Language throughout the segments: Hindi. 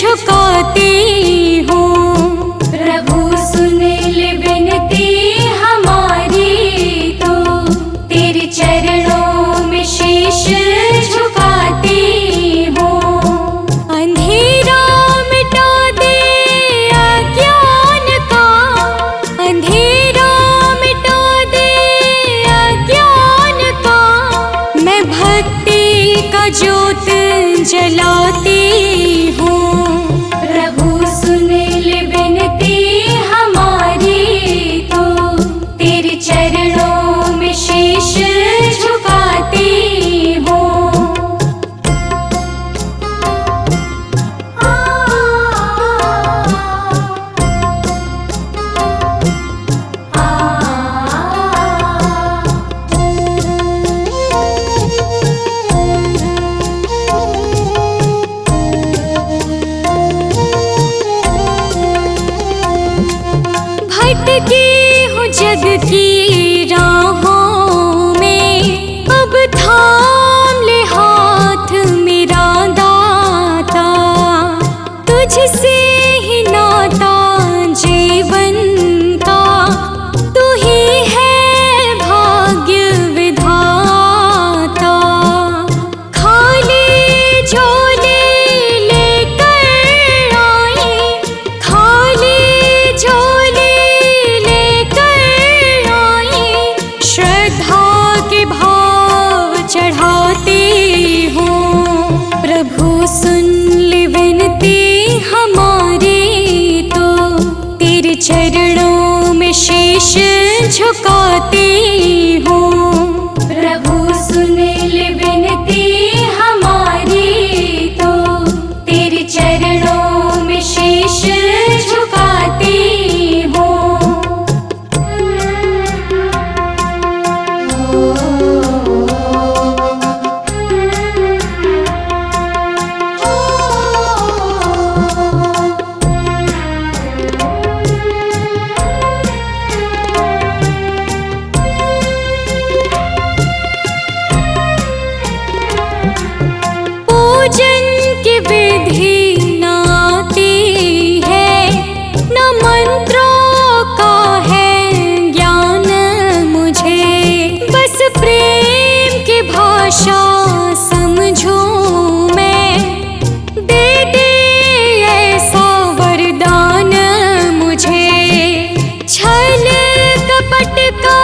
झुकाती हूँ। प्रभु सुन ले विनती हमारी, तो तेरे चरणों में शीश झुकाती हूँ। अंधेरा मिटा दे अज्ञान का, अंधेरा मिटा दे अज्ञान का। मैं भक्ति का ज्योत जलाती हूँ। प्रभु सुन ले विनती हमारी, तो तेरे चरणों में शीश झुकाती हूँ। भटकी हूँ जग की राहों में, अब थाम ले हाथ मेरा दाता। तुझसे ही नाता जीवन का, तू ही है भाग्य विधाता। खाली झोले लेकर आई, खाली झोले चढ़ाती हूँ। प्रभु सुन ले विनती हमारी, तो तेरे चरणों में शीश झुकाती हूँ। प्रभु सुन ले विनती हमारी, तो तेरे चरणों में शीश झुकाती हूँ। पूजन की विधि न आती है, न मंत्रों का है ज्ञान मुझे। बस प्रेम की भाषा समझूं मैं, दे दे ऐसा वरदान मुझे। छल कपट का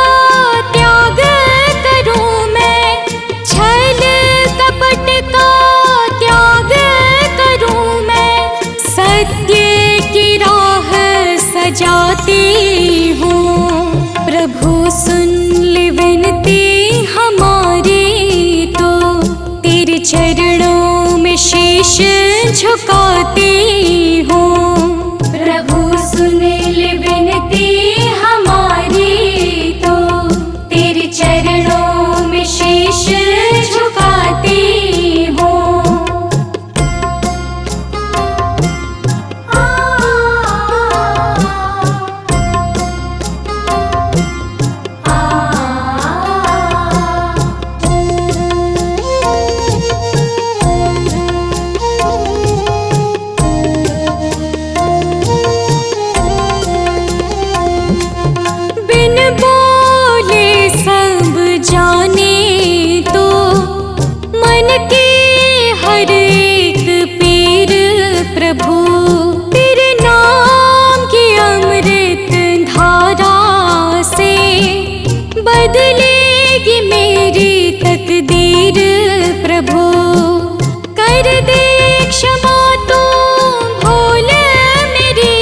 त्याग करूं मैं, छल कपट का त्याग करूं मैं। सत्य की राह सजाती हूँ। प्रभु सुन ले विनती हमारी, तो तेरे चरणों में शीश झुकाती हूँ। प्रभु सुन ले विनती हमारी, तो तेरे चरणों में शीश झुकाती हूँ। बिन बोले सब जाने, तो मन के हर एक पीर प्रभु तेरे नाम की अमृत धारा से बदलेगी मेरी तकदीर। प्रभु कर दे क्षमा तो भूल मेरी,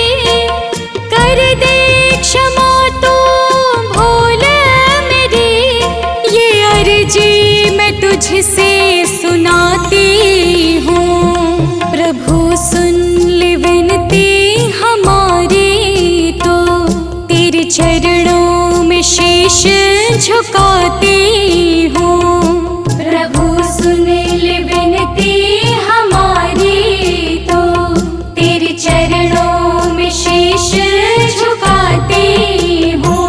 कर दे क्षमा तो भूल मेरी। ये अर्जी मैं तुझसे सुनाती हूँ। प्रभु सुन ले विनती हमारी, तो तेरे चरणों में शीश झुकाती हूँ। प्रभु सुन ले विनती हमारी, तो तेरे चरणों में शीश झुकाती हूँ।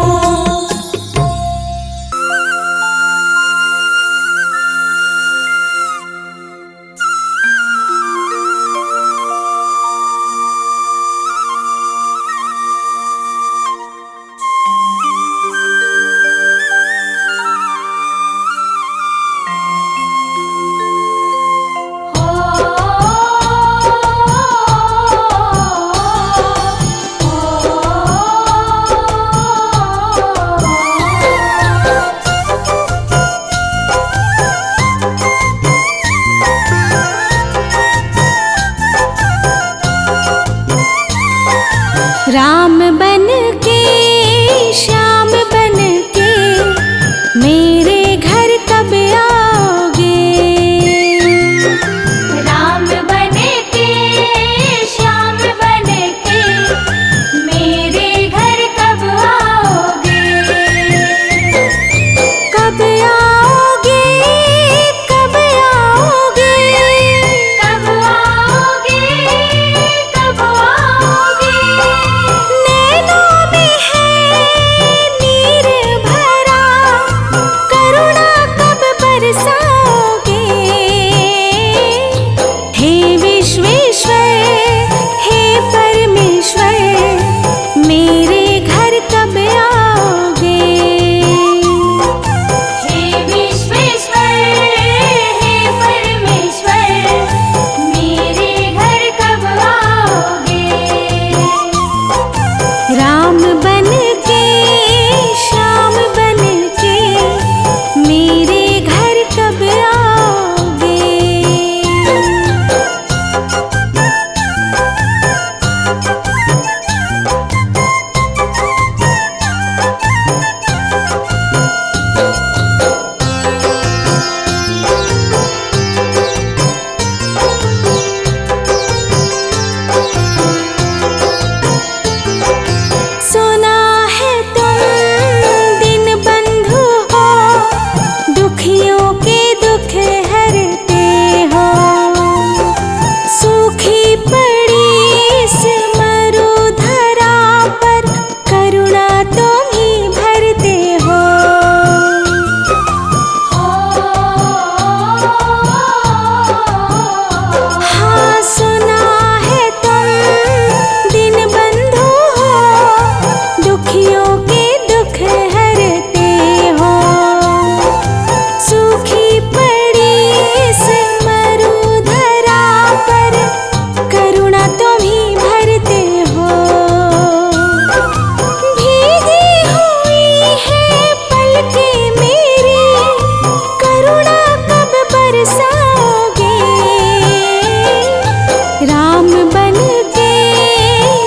बन के,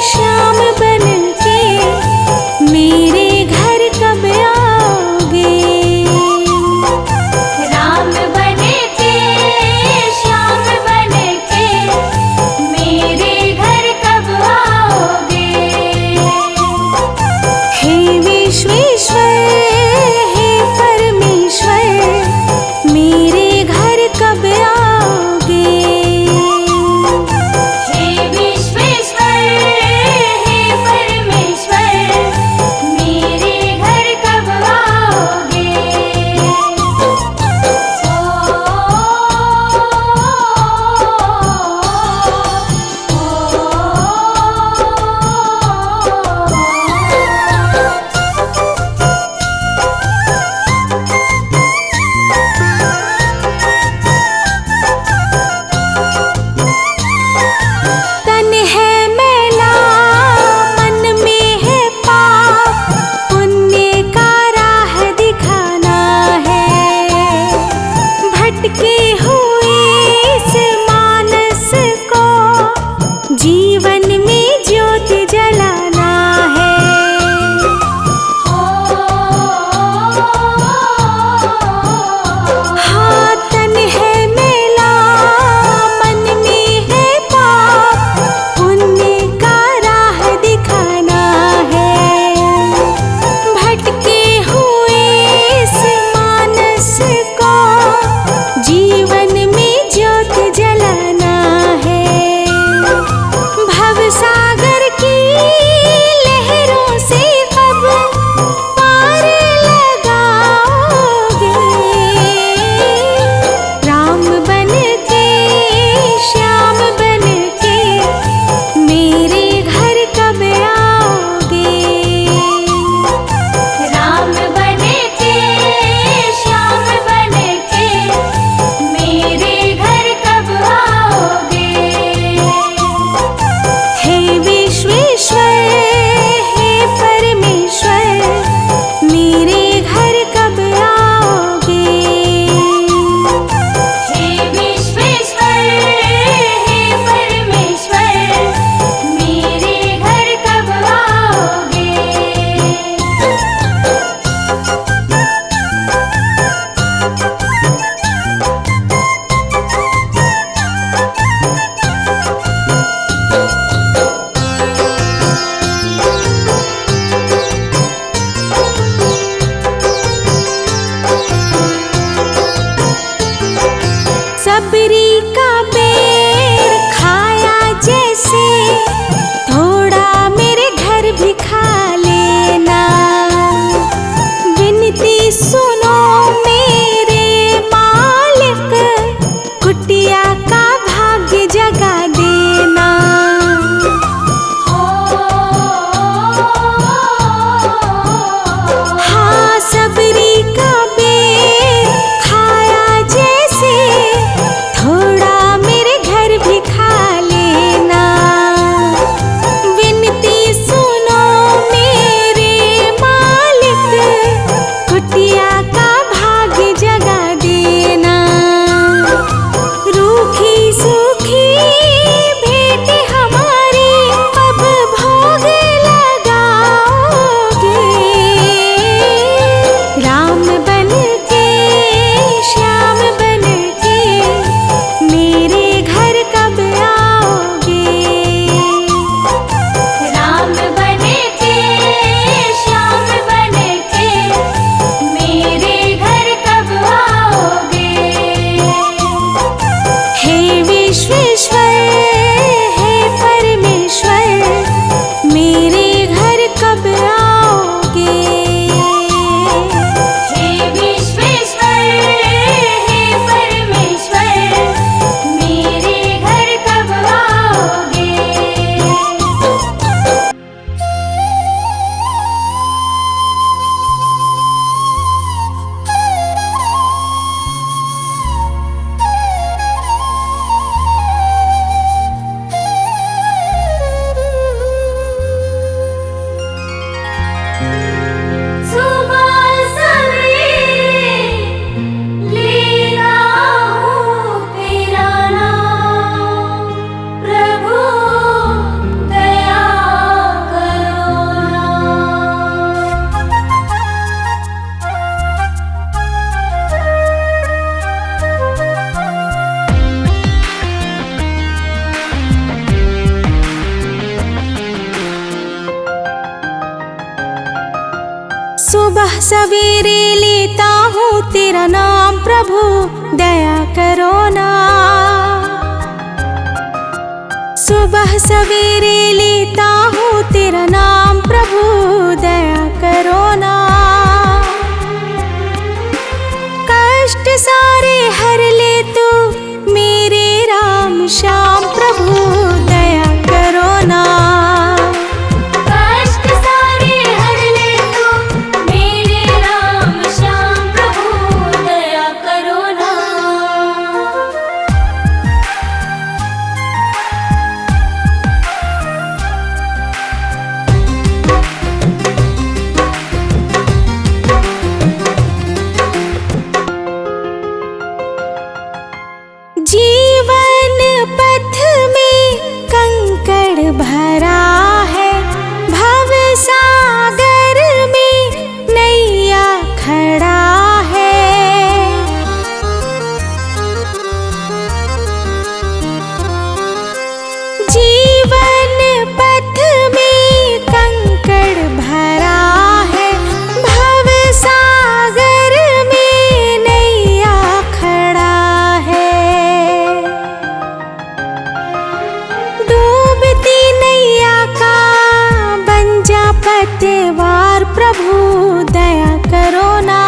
श्याम बन के मेरे घर कब आओगे? राम बन के, श्याम बन के मेरे घर कब आओगे? हे विश्वेश्वर, हे परमेश्वर मेरे घर कब आओगे? हे विश्वेश्वर, हे परमेश्वर मेरे घर कब आओगे? तन है मैला, मन में है पाप, पुण्य का राह दिखाना है। भटके हुए इस मानस को जीवन में ज्योति जलाना है। हाँ, तन है मैला, मन में है पाप, पुण्य का राह दिखाना है। भटके हुए इस मानस को जीवन में ज्योति जलाना है। सवेरे लेता हूँ तेरा नाम प्रभु, दया करो ना। सुबह सवेरे लेता हूँ तेरा नाम प्रभु, दया करो ना। कष्ट सारे हर ले तू मेरे राम श्याम प्रभु, दया करो ना। कष्ट सारे हर ले तू मेरे राम श्याम प्रभु, दया करो ना। जीवन पथ में कंकड़ भरा है, भव सागर में नैया खड़ा है। जीवन पथ में कंकड़ भरा है, भव सागर में नैया खड़ा है। डूबती नैया का बन जा पतवार प्रभु, दया करो ना।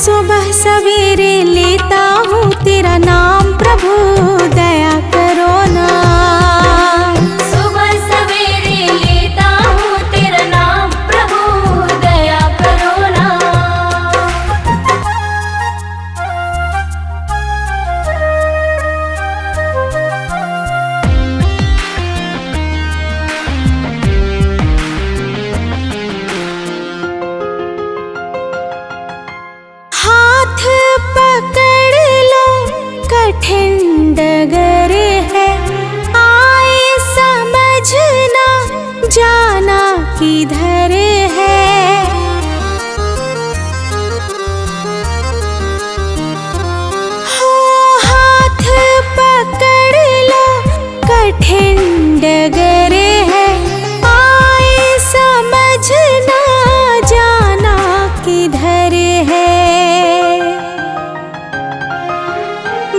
सुबह सवेरे लेता हूँ तेरा नाम प्रभु, दया करो ना। सुबह सवेरे लेता हूँ तेरा नाम प्रभु, दया करो ना। हाथ पकड़ लो कठिन डगर है, आए समझना जाना किधर है। हो हाथ पकड़ लो कठिन डगर है, आए समझना जाना किधर है।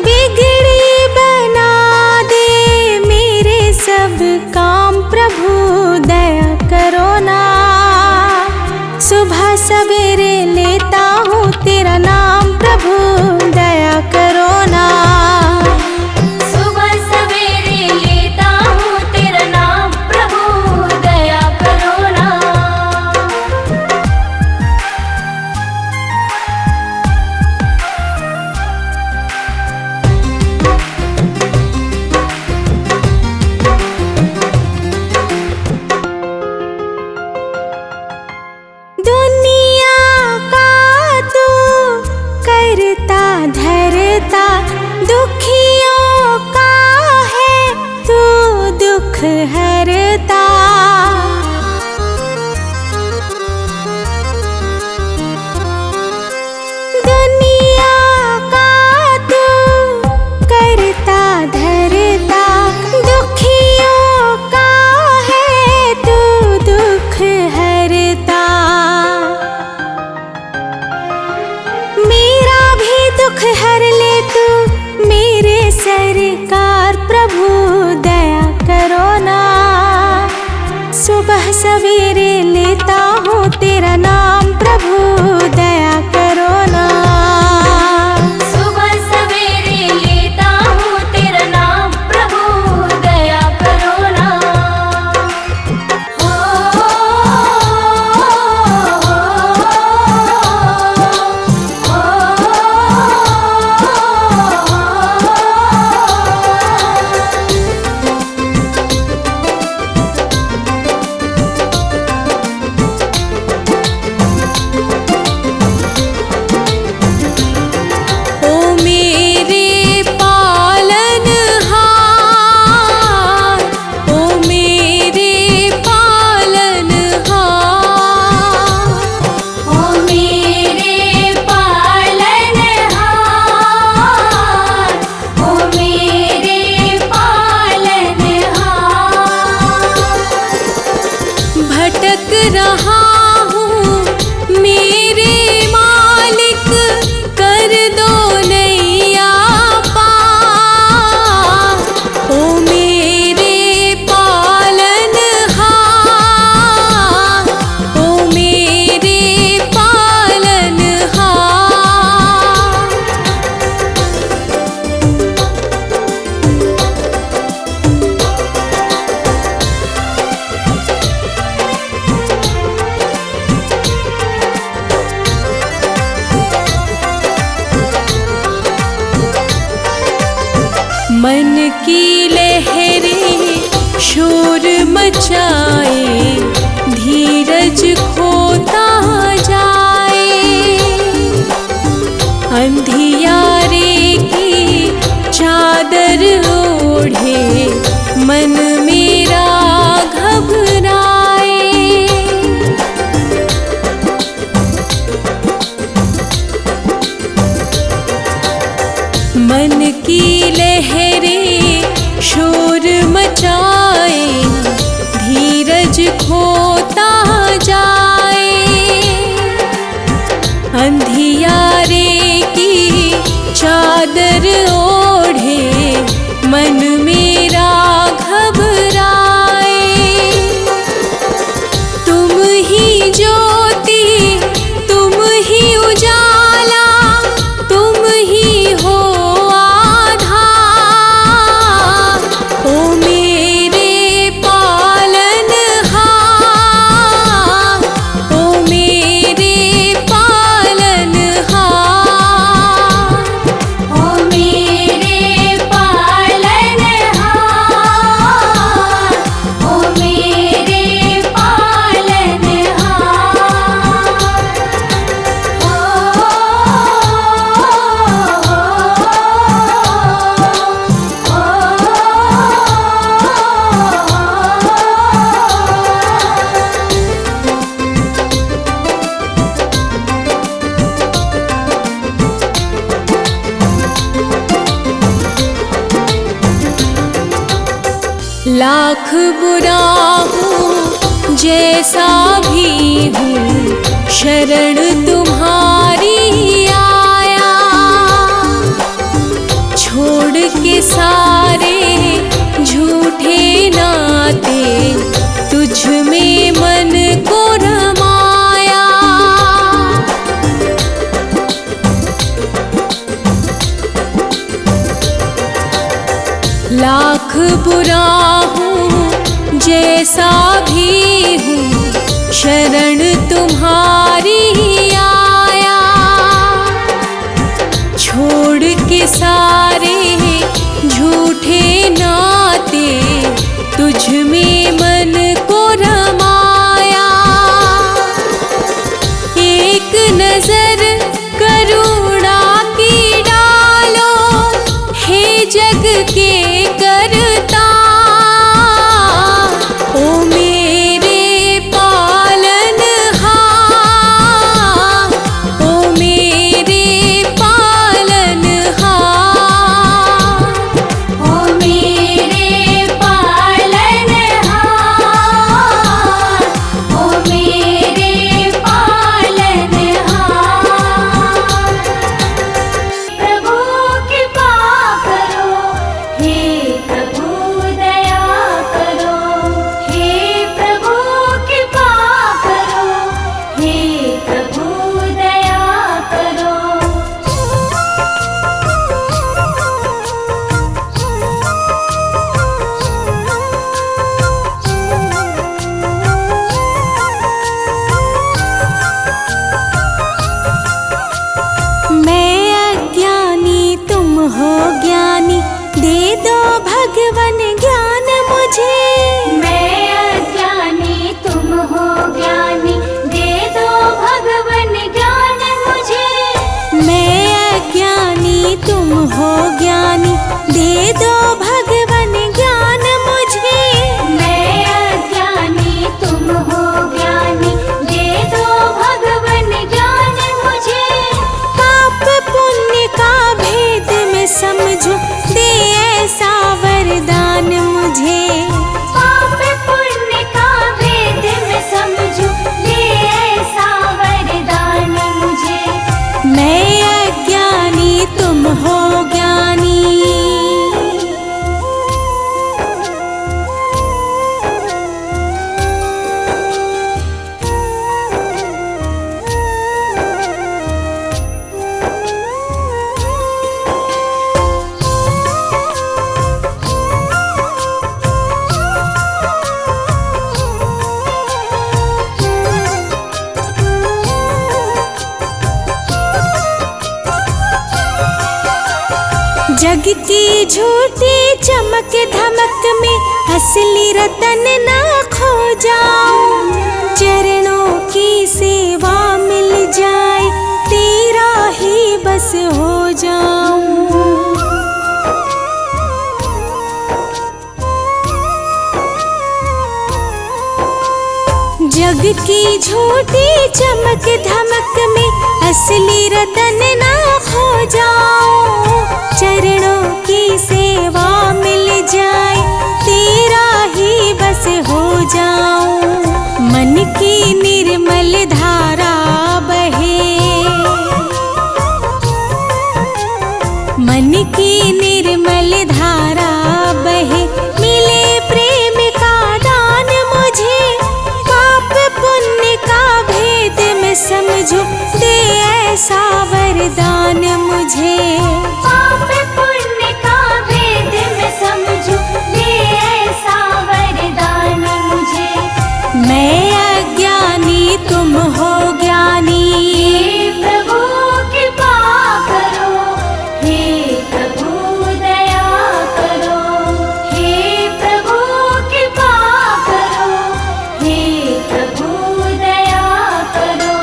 बिगड़ी बना दे मेरे सब काम प्रभु, दया करो ना। सुबह सवेरे लेता हूँ तेरा नाम प्रभु, दया करो ना। सुबह सवेरे लेता हूँ तेरा नाम प्रभु, दया करो ना। दुनिया का तू करता धरता, दुखियों का है तू दुख हरता। दुनिया का तू करता धरता, दुखियों का है तू दुख हरता। मेरा भी दुख हर ले तू मेरे सरकार प्रभु, दया करो ना। सुबह सवेरे लेता हूँ तेरा नाम प्रभु, दया करो ना। सुबह सवेरे लेता हूँ तेरा नाम प्रभु, दया करो ना। की लहरें शोर मचाए, धीरज खोता जाए। अंधियारे की चादर ओढ़े, मन मेरा घबराए। मन की लहरें शोर मचाए, धीरज खोता जाए। अंधियारे की चादर ओढ़े, मन मेरा घबराए। तुम ही ज्योति, तुम ही उजाला, तुम ही हो आधार। ओ मेरे पालनहार, ओ मेरे पालनहार, ओ मेरे पालनहार, ओ मेरे लाख बुरा हूँ जैसा भी हूँ, शरण तुम्हारी आया। छोड़ के सारे झूठे नाते, तुझ में मन को रमाया। लाख बुरा हूँ जैसा भी हूँ, शरण तुम्हारी आया। छोड़ के सारे झूठे नाते, तुझ में मन को रमाया। एक नजर करुणा की डालो, हे जग के करता। ओ मेरे पालनहार, ओ मेरे पालनहार, ओ मेरे पालनहार, जग की झूठी चमक धमक में असली रतन ना खो जाऊं। चरणों की सेवा मिल जाए तेरा ही बस हो जाऊं। जग की झूठी चमक धमक में असली रतन ना खो जाऊं। चरणों की सेवा मिल जाए तेरा ही बस हो जाऊं। मन की निर्मल धारा बहे, मन की निर्मल धारा बहे। मिले प्रेम का दान मुझे, पाप पुण्य का भेद मैं समझूं। दे ऐसा वरदान मुझे, पाप पुण्य का भेद मैं समझूं। दे ऐसा वरदान मुझे। मैं अज्ञानी तुम हो ज्ञानी। हे प्रभु कृपा करो, हे प्रभु दया करो। हे प्रभु कृपा करो, हे प्रभु दया करो।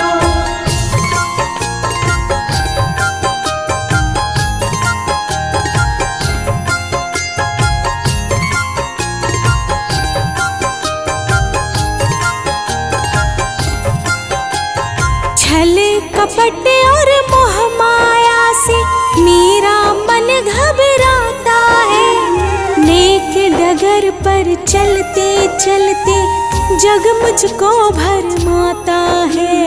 छल कपट और मोह माया से मेरा मन घबराता है। नेक डगर पर चलते चलते जग मुझको भरमाता है।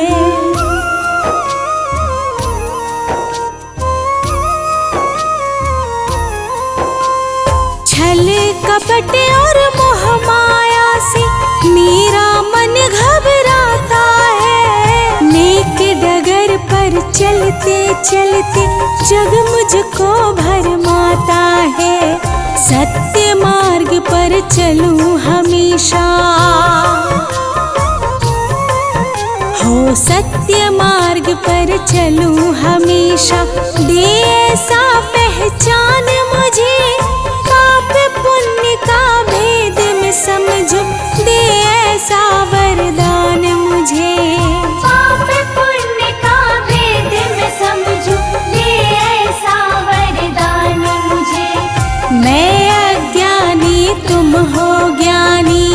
छल कपट और मोह माया से मेरा मन घबराता है। नेक डगर पर चलते चलते जग मुझको भरमाता है। सत्य मार्ग पर चलूं हमेशा, हो सत्य मार्ग पर चलूं हमेशा। दे ऐसा पहचान मुझे, पाप पुण्य का भेद मैं समझूं। दे ऐसा वरदान मुझे, पाप पुण्य का भेद मैं समझूं। दे ऐसा वरदान मुझे। मैं अज्ञानी तुम हो ज्ञानी।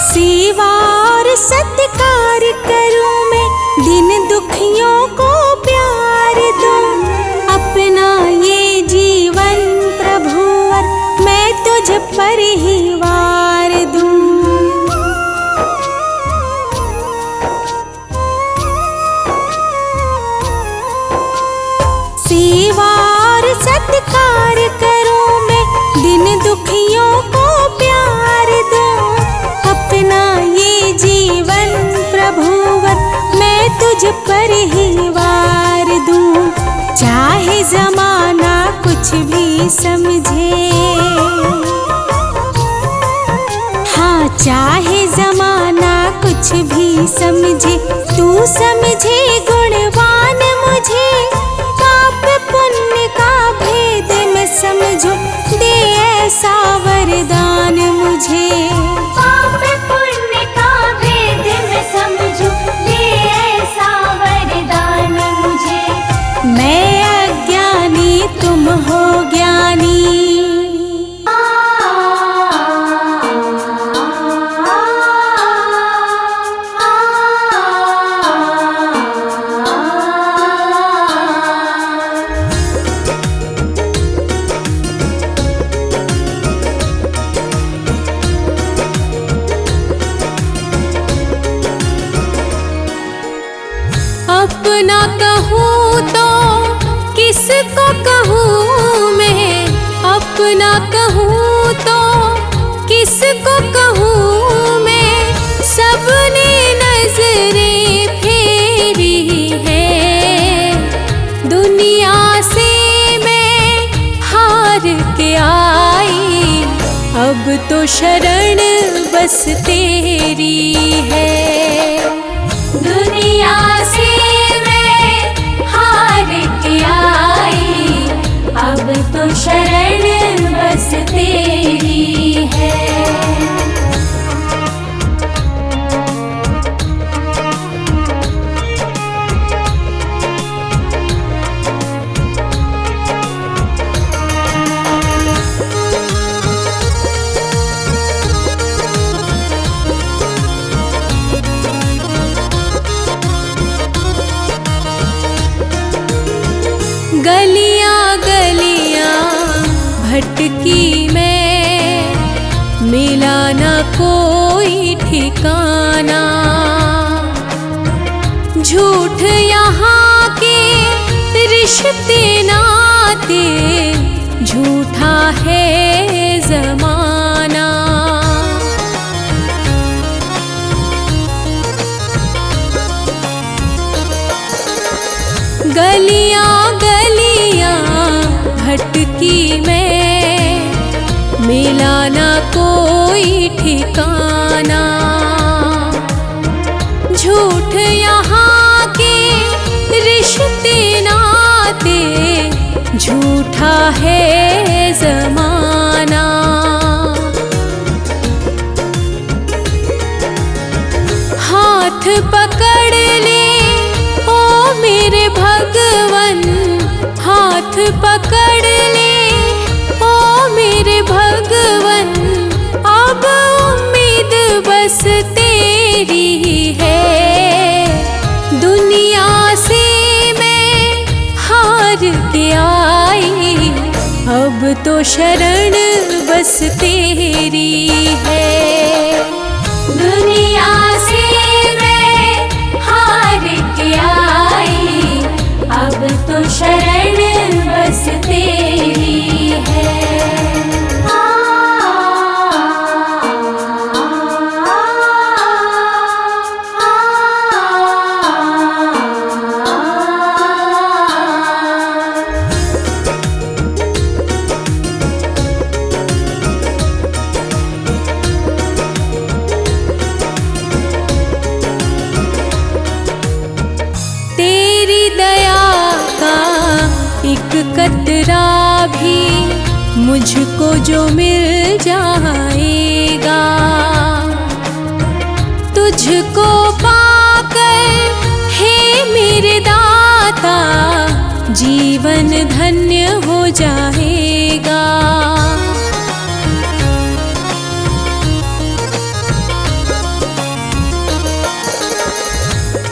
सेवा और सत्कार करूं मैं, दिन दुखियों को प्यार दूं। अपना ये जीवन प्रभुवर मैं तुझ पर ही वार दूं। सेवा और सत्कार करूं मैं, दिन दुखियों को प्यार दूं। अपना ये जीवन प्रभुवर मैं तुझ पर ही वार दूं। चाहे जमाना कुछ भी समझे, हाँ चाहे जमाना कुछ भी समझे। तू समझे गुणवान मुझे, पाप पुण्य का भेद मैं समझूं। दे ऐसा वरदान मुझे, पाप पुण्य का भेद मैं समझूं। दे ऐसा वरदान मुझे। मैं अज्ञानी तुम हो ज्ञानी। अपना कहूँ तो किसको कहूँ मैं, अपना तो शरण बस तेरी है। दुनिया से मैं हार के आई, अब तो शरण बस तेरी है। गलियां गलियां भटकी मैं, मिला ना कोई ठिकाना। झूठ यहाँ के रिश्ते नाते, झूठा है जमाना। गलियां गलियां भटकी मैं, मिला ना कोई ठिकाना। झूठ यहाँ के रिश्ते नाते, झूठा है जमाना। हाथ पकड़ ले ओ मेरे भगवन, हाथ पकड़ ले ओ मेरे भगवन। अब उम्मीद बस तेरी है। दुनिया से मैं हार के आई, अब तो शरण बस तेरी है। दुनिया से मैं हार के आई, अब तो शरण बस तेरी है। तेरी दया का एक कतरा भी मुझको जो मिल जाएगा, तुझको पाकर हे मेरे दाता, जीवन धन्य हो जाएगा।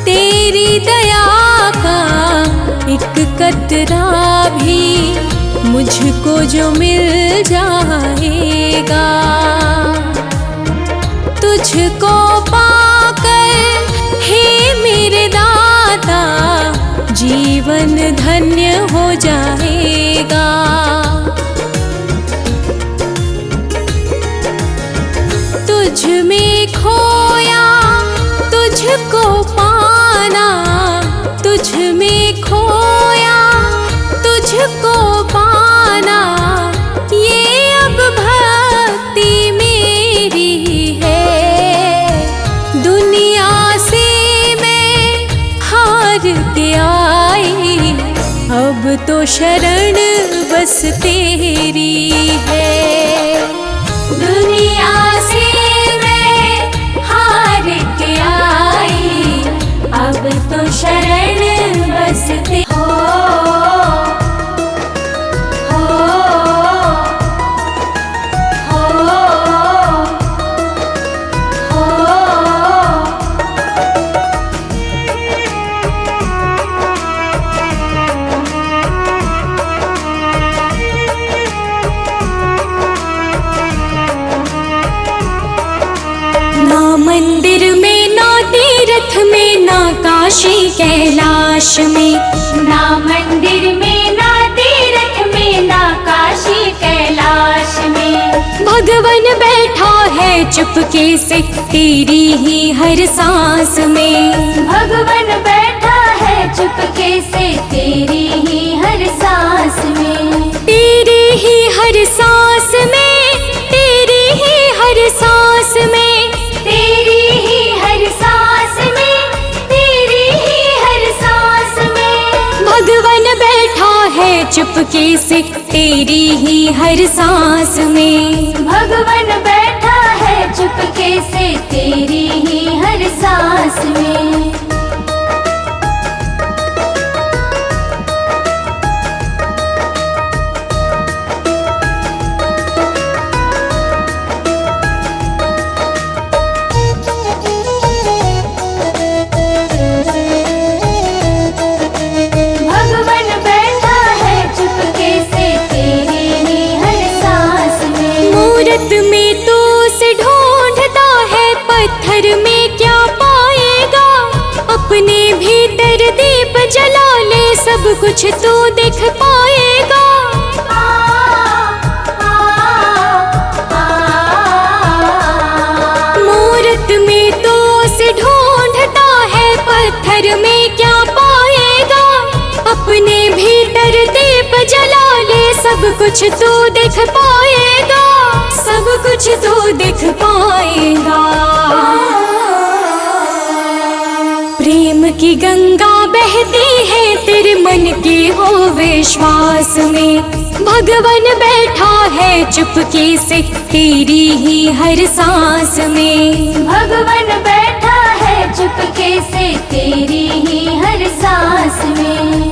तेरी दया का एक कतरा भी मुझको जो मिल जाएगा, तुझको पाकर हे मेरे दाता, जीवन धन्य हो जाएगा। तुझ में खोया तुझको पाना, तुझ में खोया तुझको पाना, ये अब भक्ति मेरी है। दुनिया से मैं हार के आई, अब तो शरण बस तेरी है। दुनिया से मैं हार के आई, अब तो शरण बस तेरी मंदिर में ना तीर्थ में ना काशी कैलाश में, ना मंदिर में ना तीर्थ में ना काशी कैलाश में। भगवन बैठा है चुपके से तेरी ही हर सांस में। भगवन बैठा है चुपके से तेरी ही हर सांस में। तेरी ही हर सांस में, तेरी ही चुपके से तेरी ही हर सांस में। भगवन बैठा है चुपके से तेरी ही हर सांस में। मूरत में तो उसे ढूंढता है, पत्थर में क्या पाएगा। अपने भीतर दीप जला ले, सब कुछ तो देख पाएगा। मूरत में तो उसे ढूंढता है, पत्थर में क्या पाएगा। अपने भीतर दीप जला ले, सब कुछ तो देख पाएगा। सब कुछ तो देख पाएगा। प्रेम की गंगा बहती है तेरे मन के हो विश्वास में। भगवन बैठा है चुपके से तेरी ही हर सांस में। भगवन बैठा है चुपके से तेरी ही हर सांस में।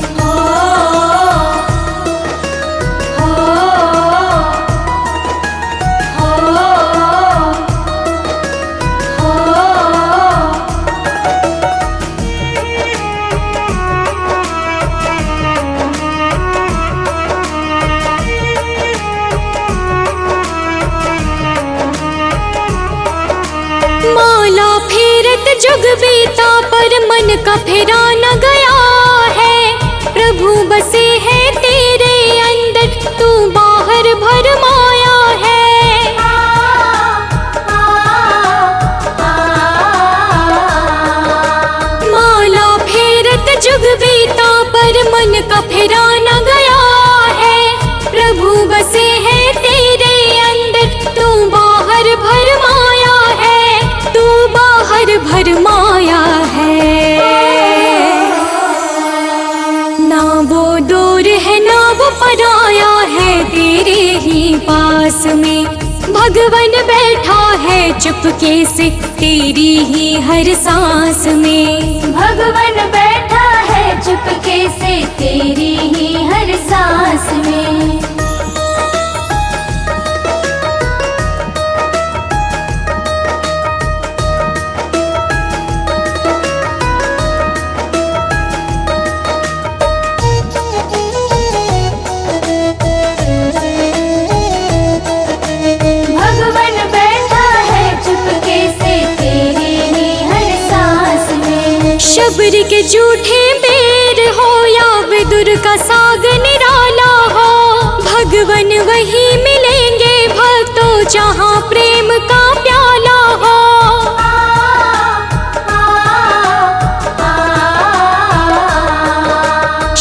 माला फेरत जुग बीता पर मन का फेरा न गया है। प्रभु बसे है तेरे अंदर, तू बाहर भरमाया है। माला फेरत जुग बीता पर मन का फेरा न गया है। प्रभु बसे है तेरे अंदर, तू बाहर भरमाया है। तू बाहर भरमाया है। ना वो दूर है ना वो पराया है, तेरे ही पास में। भगवन बैठा है चुपके से तेरी ही हर सांस में। भगवन बैठा है चुपके से तेरी ही हर सांस में। शबरी के झूठे बेर हो या विदुर का साग निराला हो। भगवन वही मिलेंगे भक्तों जहाँ प्रेम का प्याला हो।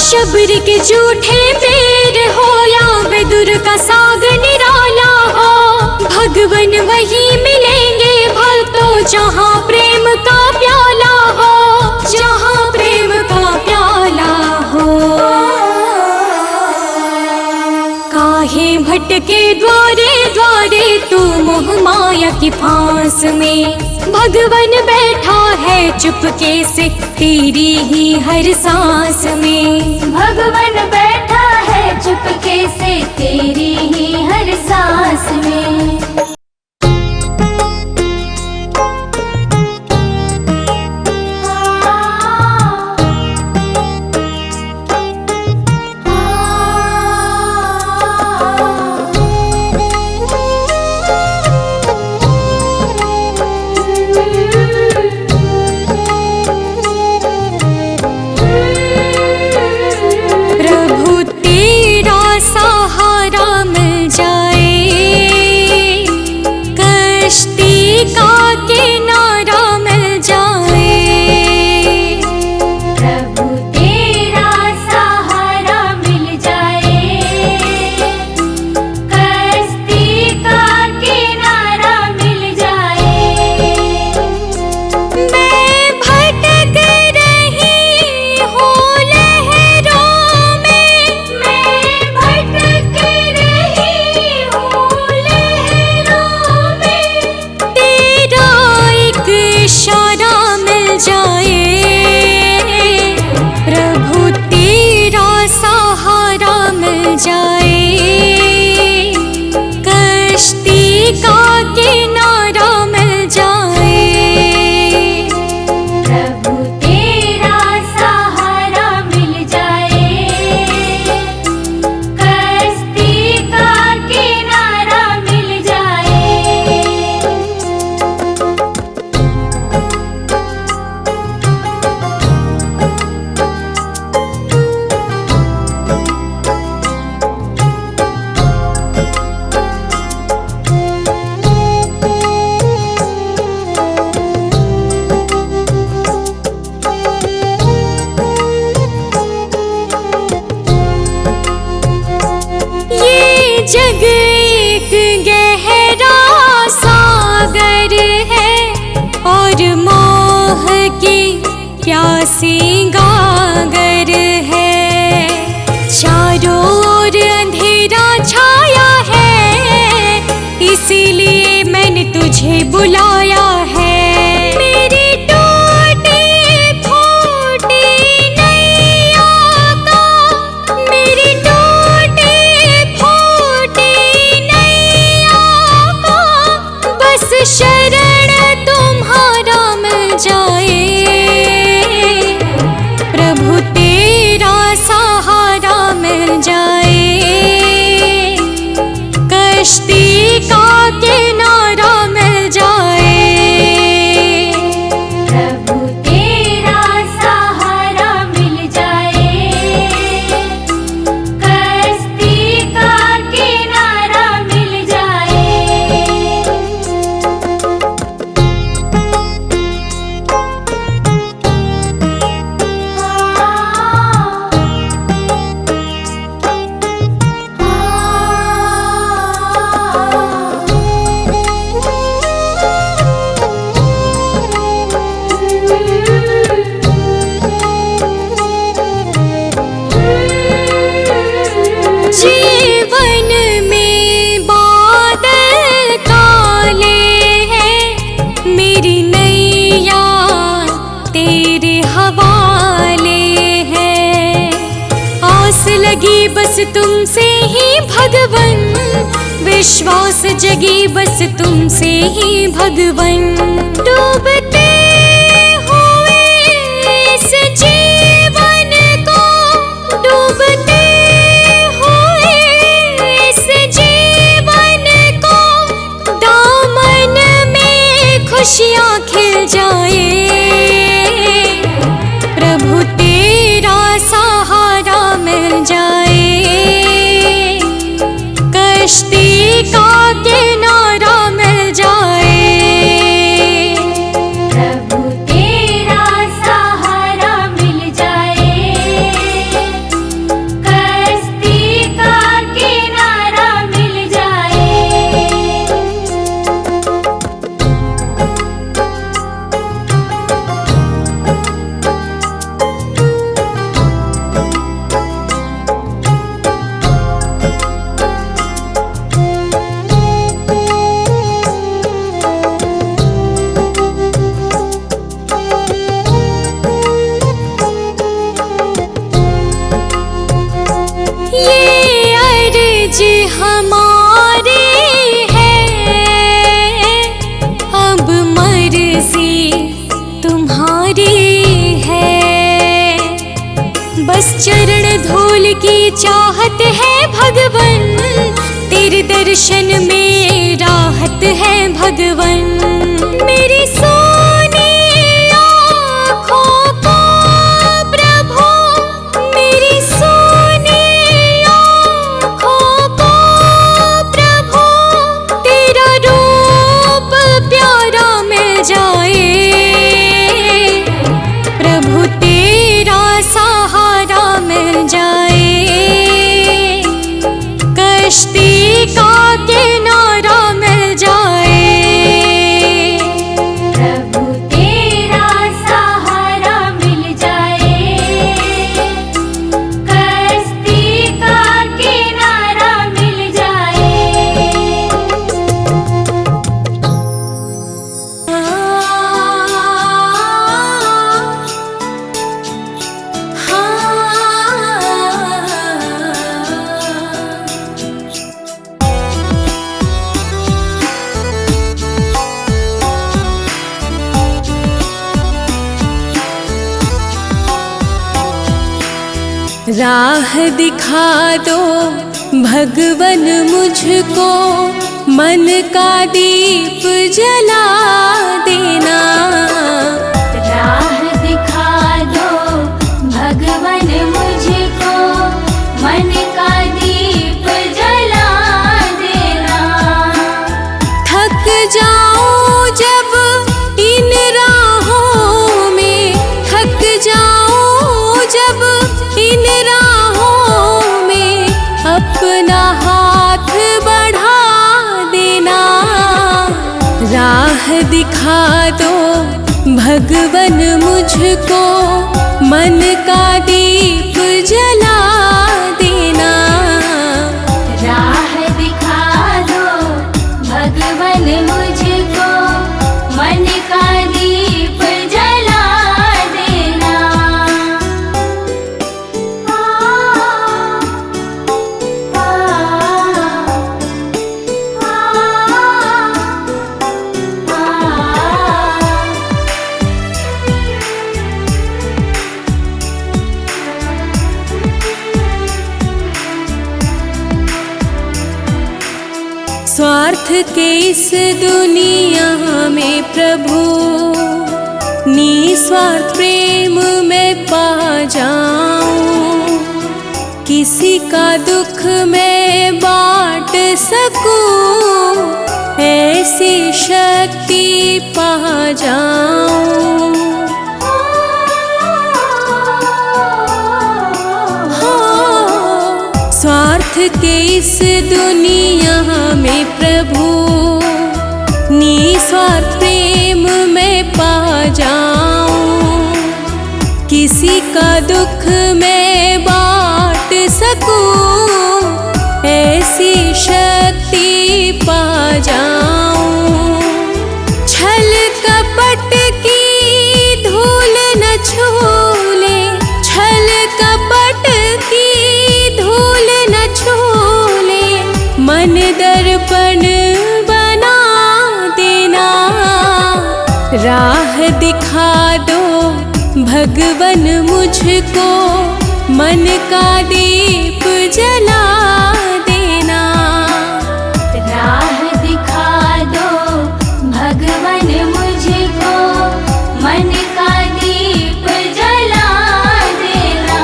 शबरी के झूठे बेर हो या विदुर का साग निराला हो। भगवन वही मिलेंगे भक्तों जहाँ प्रेम का प्याला हो। जहाँ प्रेम का प्याला हो। काहे भटके द्वारे द्वारे तू मोह माया की फांस में। भगवन बैठा है चुपके से तेरी ही हर सांस में। भगवन बैठा है चुपके से तेरी ही हर सांस में। प्रभु तेरा सहारा मिल जाए। प्यासी गागर है, चारों ओर अंधेरा छाया है, इसीलिए मैंने तुझे बुलाया है। मेरी टूटी फूटी नैया का, मेरी टूटी फूटी नैया का, बस शरण तुम्हारा मिल जाए, प्रभु तेरा सहारा मिल जाए, कश्ती का किनारा मिल जाए, प्रभु तेरा सहारा मिल जाए, कश्ती का किनारा मिल जाए। जीवन में बादल काले हैं, मेरी नैया तेरे हवाले है, आस लगी बस तुमसे ही भगवन, विश्वास जगी बस तुमसे ही भगवन, डूबते हुए इस जीवन को, डूबते हुए इस जीवन को, दामन में खुशियाँ खिल जाए, प्रभु तेरा सहारा मिल जाए, कश्ती का किनारा मिल जाए, प्रभु तेरा सहारा मिल जाए, कश्ती का किनारा मिल जाए। ये अर्ज हमारी है, अब मर्जी तुम्हारी है, बस चरण धूल की चाहत है भगवन, तेरे दर्शन में राहत है भगवन, मेरी सोनी आँखों को प्रभु, मेरी सोनी आँखों को प्रभु, तेरा रूप प्यारा मिल जाए, प्रभु तेरा सहारा मिल जाए, कश्ती का किनारा मिल जाए, प्रभु तेरा सहारा मिल जाए, कश्ती का किनारा मिल जाए। राह दिखा दो भगवन मुझको, मन का दीप जला देना, राह दिखा दो भगवन मुझको, मन का दीप जला देना, थक जाओ जब इन राहों में, थक जाओ जब इन राहों में, अपना हाथ बढ़ा देना, राह दिखा दो भगवन मुझको मन का दीप जला देना। राह दिखा दो भगवन मुझको मन का दीप जला देना। स्वार्थ के इस दुनिया में प्रभु निस्वार्थ प्रेम में पा जाऊं। किसी का दुख मैं बांट सकूं, ऐसी शक्ति पा जाऊं। स्वार्थ के इस दुनिया में प्रभु निस्वार्थ प्रेम में पा जाऊं। किसी का दुख मैं बांट सकूं, ऐसी शक्ति पा जाऊं। छल कपट की धूल न छूले, छल कपट की धूल न छूले, मन दर्पण बना देना। राह दिखा दो भगवन मुझको मन का दीप जला देना। राह दिखा दो भगवन मुझको मन का दीप जला देना।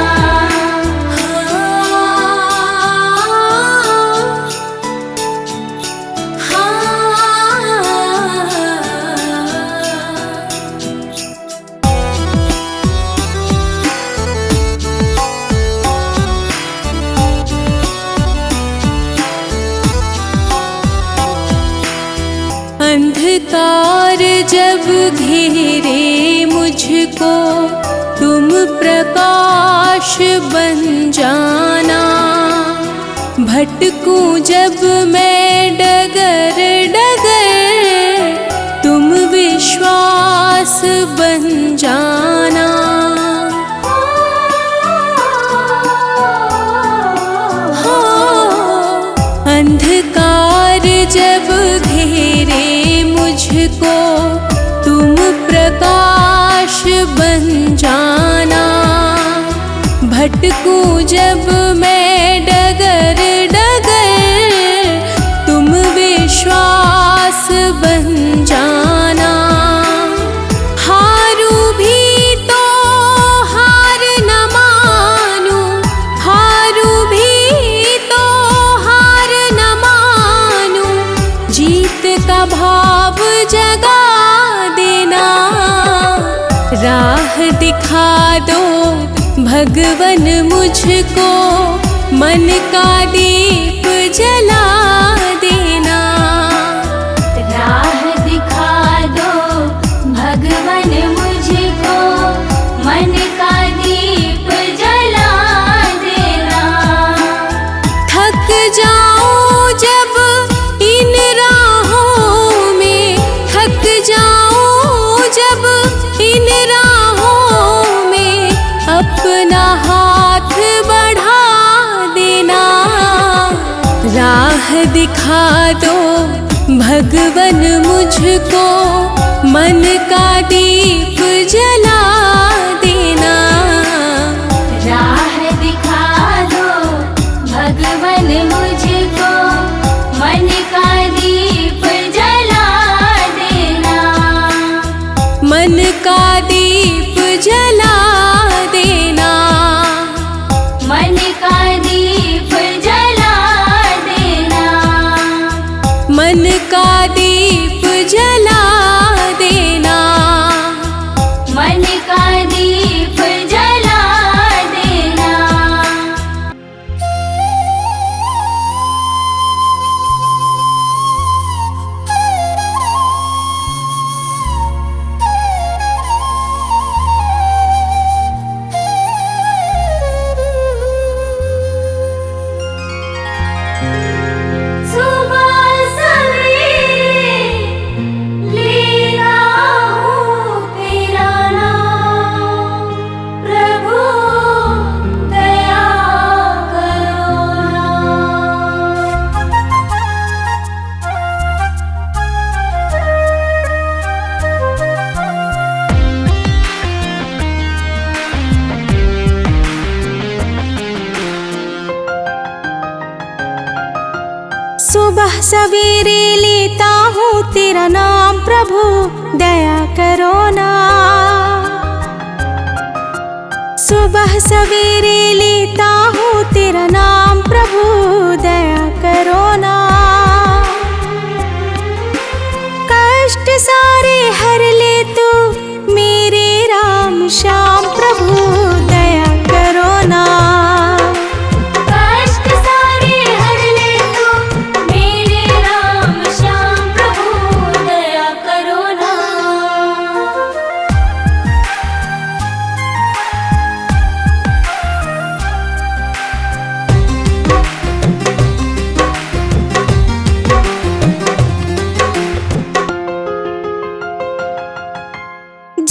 अंधकार जब घेरे मुझको तुम प्रकाश बन जाना। भटकूं जब मैं डगर डगर तुम विश्वास बन जाना। अंधकार जब घेरे मुझको तुम प्रकाश बन जाना। भटकूं जब मैं डगर डगर तुम विश्वास बन जाना। हारू भी तो हार न मानूं, हारू भी तो हार न मानूं। जीत का भाव जगा देना। राह दिखा दो भगवन मुझको मन का दीप जला देना। राह दिखा दो भगवन मुझको मन का दीप जला देना। थक जाऊं जब इन राहों में, थक जाऊं जब इन राहों में, अपना हाथ बढ़ा देना। राह दिखा दो भगवन मुझको मन का दीप जला देना। राह दिखा दो भगवन मुझको मन का दीप जला देना। मन का दीप जला देना। मन का दीप जला देना। मन का दीप जला देना। मन का दीप जला देना। सवेरे लेता हूँ तेरा नाम प्रभु, दया करो ना। सुबह सवेरे लेता हूँ तेरा नाम प्रभु, दया करो ना। कष्ट सारे हर ले तू मेरे राम श्याम प्रभु, दया करो ना। कष्ट सारे हर ले तू मेरे राम श्याम प्रभु, दया करो ना।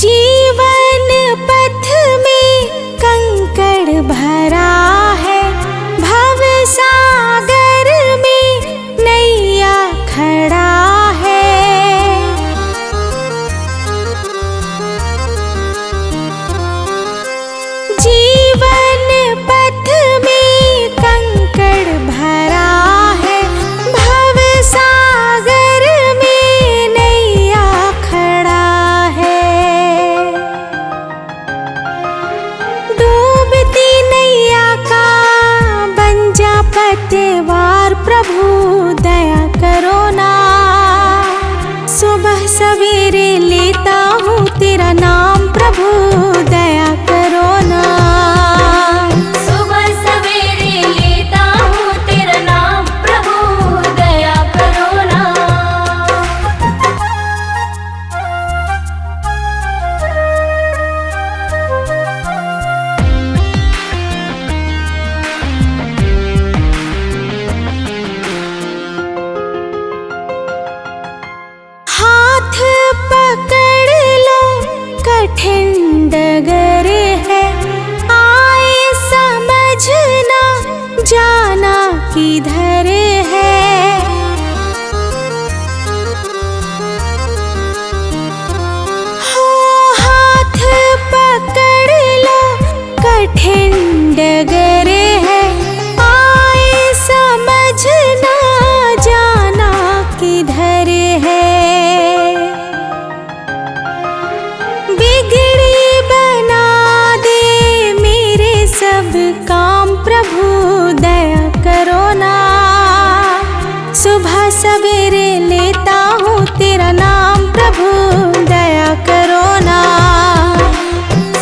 जीवन पथ में कंकड़ भरा है, भव सागर में नैया खड़ा है। जीवन पथ में कंकड़ भरा है, भव सागर में नैया खड़ा है। डूबती नैया का बन जा पतवार प्रभु, दया करो ना। सुबह सवेरे लेता हूँ तेरा नाम प्रभु, दया करो ना। सुबह सवेरे लेता हूँ तेरा नाम प्रभु, दया करो ना। हाथ पकड़ लो कठिन डगर है, आए समझना जाना किधर है। हो हाथ पकड़ लो कठिन डगर है, आए समझना जाना किधर है। बिगड़ी बना दे मेरे सब काम प्रभु, दया करो ना। सुबह सवेरे लेता हूँ तेरा नाम प्रभु, दया करो ना।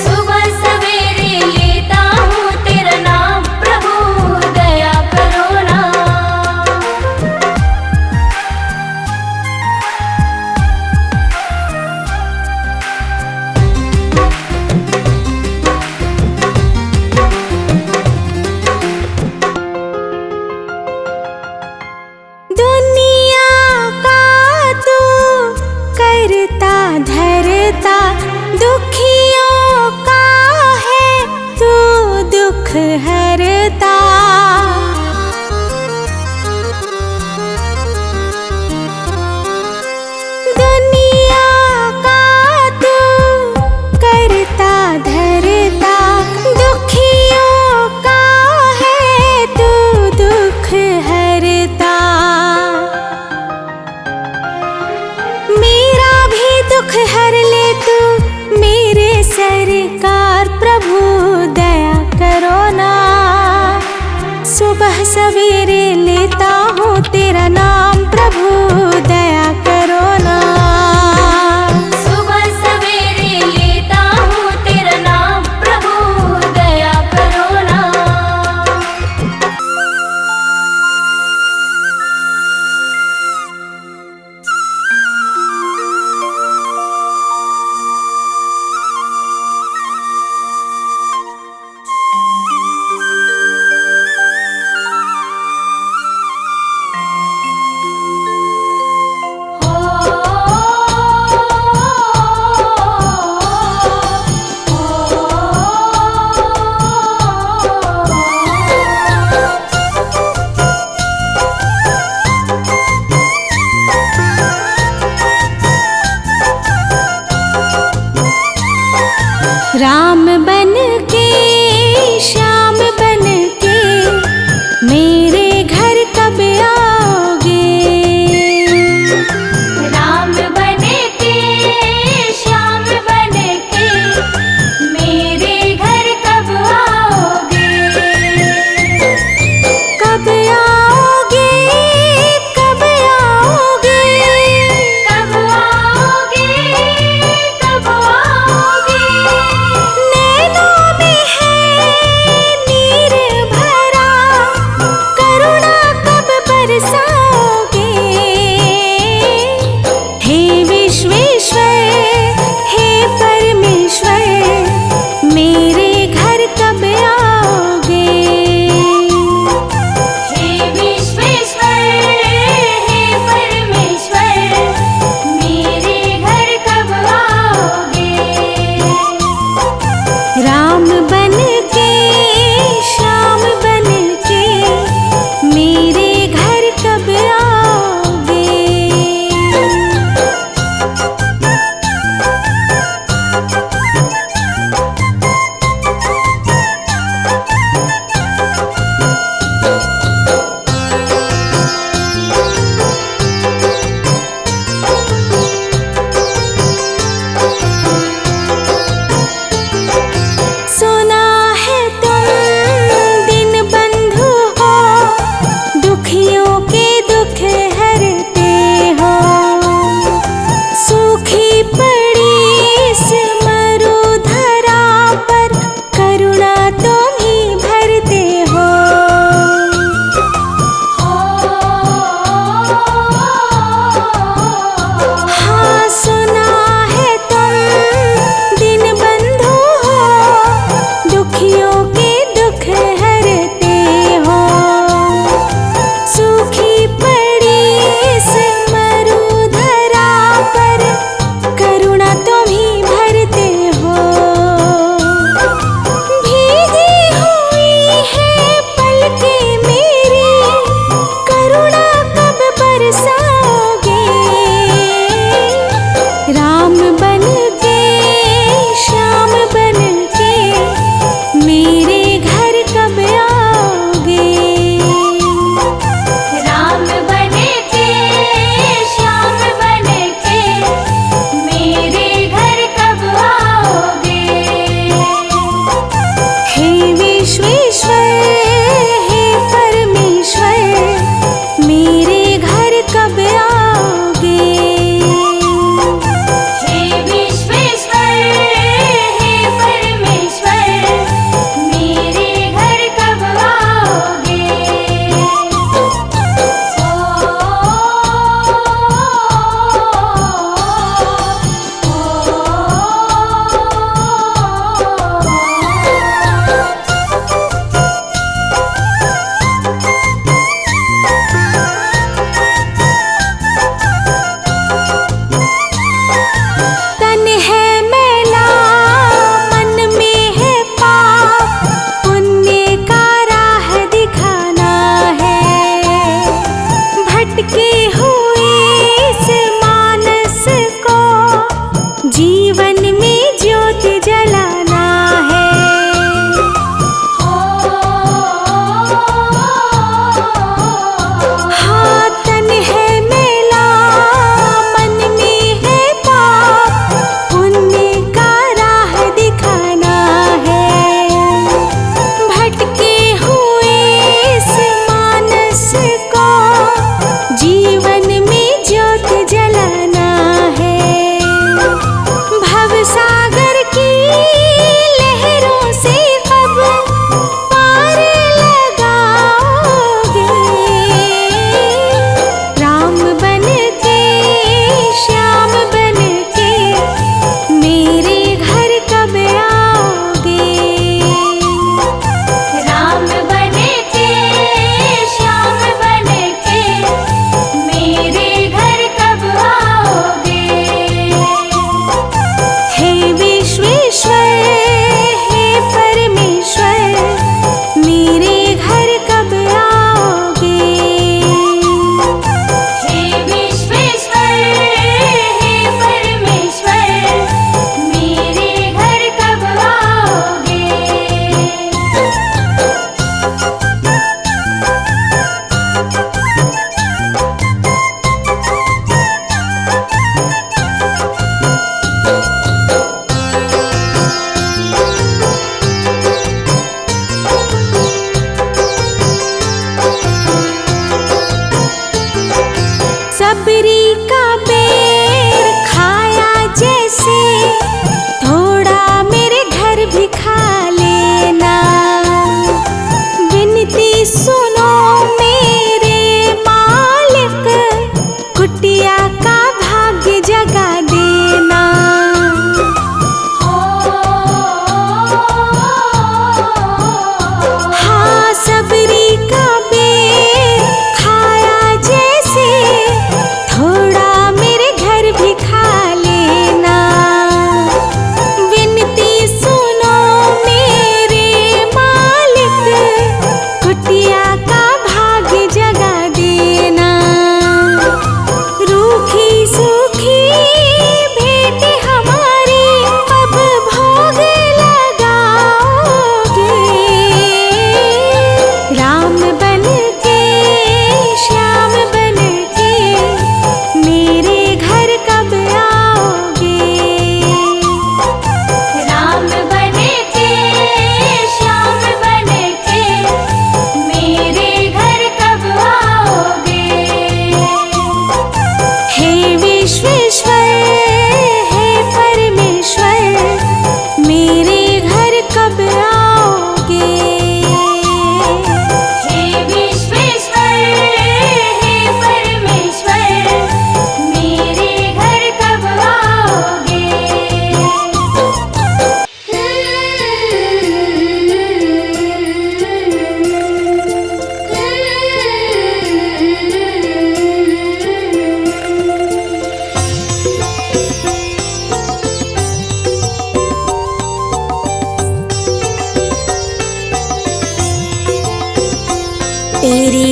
सुबह सवेरे लेता हूँ तेरा नाम प्रभु, दया करो ना। दुनिया का तू करता धरता, दुखियों का है तू दुख हरता। दुनिया का तू करता धरता, दुखियों का है तू दुख हरता। मेरा भी दुख हर ले तू मेरे सरकार प्रभु, दया करो ना। सुबह सवेरे लेता हूँ तेरा नाम प्रभु, दया करो ना। सुबह सवेरे लेता हूँ तेरा नाम प्रभु, दया करो ना।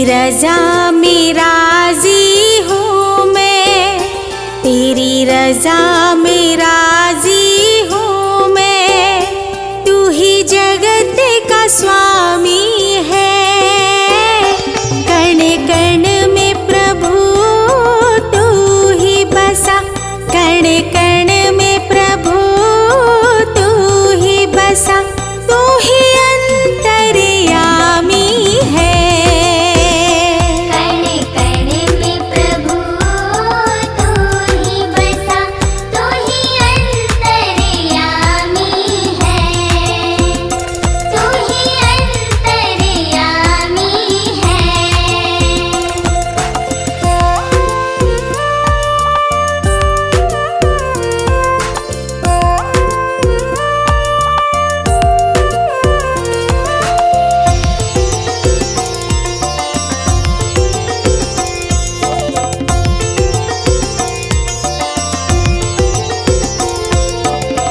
रजा में राजी हूँ मैं, तेरी रजा में राजी हूँ मैं, तू ही जगत का स्वामी है। कण कण में प्रभु तू ही बसा, कण कण में प्रभु तू ही बसा, तू ही अंतर्यामी है। कण कण में प्रभु तू ही बसा, तू ही अंतर्यामी है, तू ही अंतर्यामी है।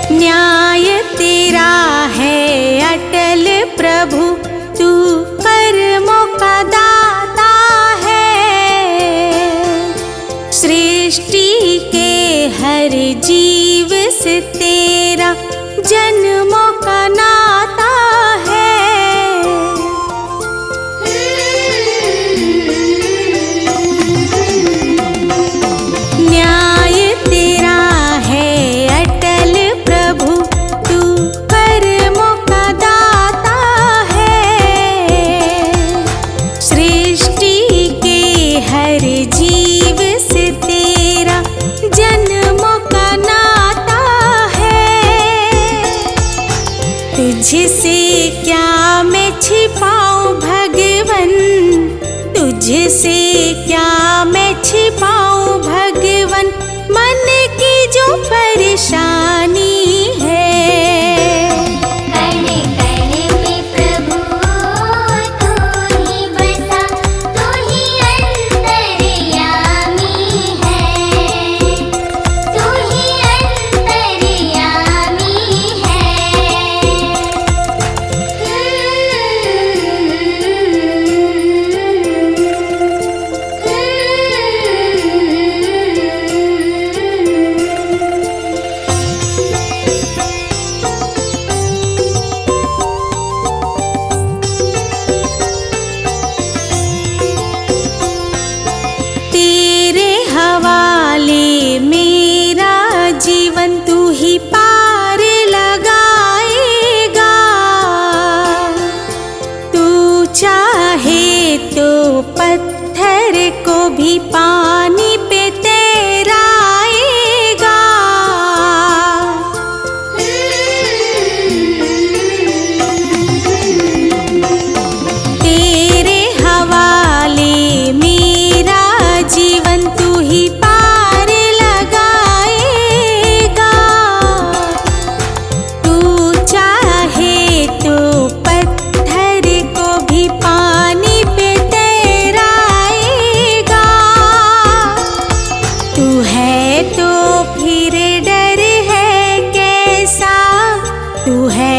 न्याय तेरा है अटल प्रभु, तू कर्मों का दाता है। सृष्टि के हर जीव से तेरा जन्मों का नाता है। न्याय तेरा है अटल प्रभु, तू कर्मों का दाता है। सृष्टि के हर जीव से तेरा जन्मों का नाता है। तुझसे क्या मैं छिपाऊं भगवन, तुझसे क्या मैं छिपाऊं भगवन, मन की जो परेशानी है। कण कण में प्रभु तू ही बसा, तू ही अंतर्यामी है, तू ही अंतर्यामी तेरे हवाले मेरा जीवन तू ही पार लगाएगा। तू चाहे तो पत्थर को भी पानी पे तैराएगा। तेरे हवाले मेरा जीवन तू ही पार लगाएगा। तू चाहे तो पत्थर को भी पानी पे तैराएगा। तू है तो फिर डर है कैसा, तू है